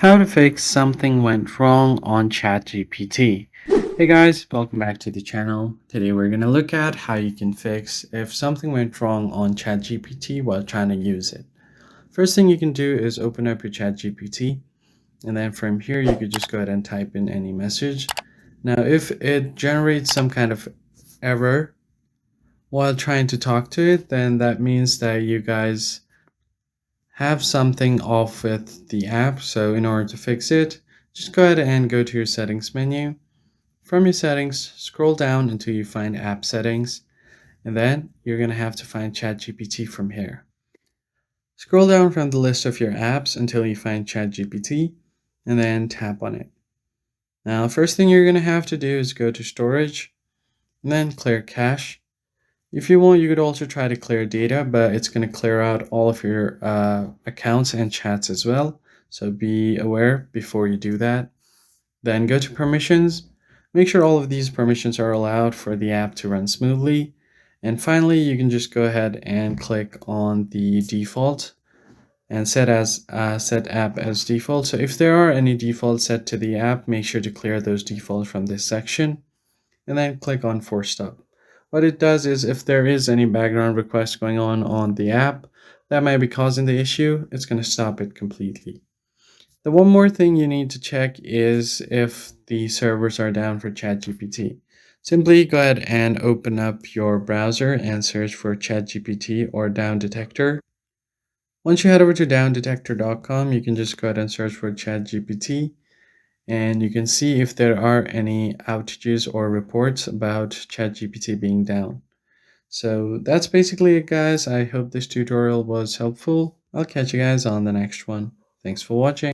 How to fix something went wrong on ChatGPT. Hey guys, welcome back to the channel. Today we're going to look at how you can fix if something went wrong on ChatGPT while trying to use it. First thing you can do is open up your ChatGPT, and then from here you could just go ahead and type in any message. Now if it generates some kind of error while trying to talk to it, then that means that you guys have something off with the app. So in order to fix it, just go ahead and go to your settings menu. From your settings, scroll down until you find app settings, and then you're going to have to find ChatGPT from here. Scroll down from the list of your apps until you find ChatGPT, and then tap on it. Now, first thing you're going to have to do is go to storage, and then clear cache. If you want, you could also try to clear data, but it's going to clear out all of your accounts and chats as well. So be aware before you do that. Then go to permissions. Make sure all of these permissions are allowed for the app to run smoothly. And finally, you can just go ahead and click on the default and set app as default. So if there are any defaults set to the app, make sure to clear those defaults from this section, and then click on force stop. What it does is if there is any background request going on the app that might be causing the issue, it's going to stop it completely. The one more thing you need to check is if the servers are down for ChatGPT. Simply go ahead and open up your browser and search for ChatGPT or Down Detector. Once you head over to downdetector.com, you can just go ahead and search for ChatGPT, and you can see if there are any outages or reports about ChatGPT being down. So that's basically it, guys. I hope this tutorial was helpful. I'll catch you guys on the next one. Thanks for watching.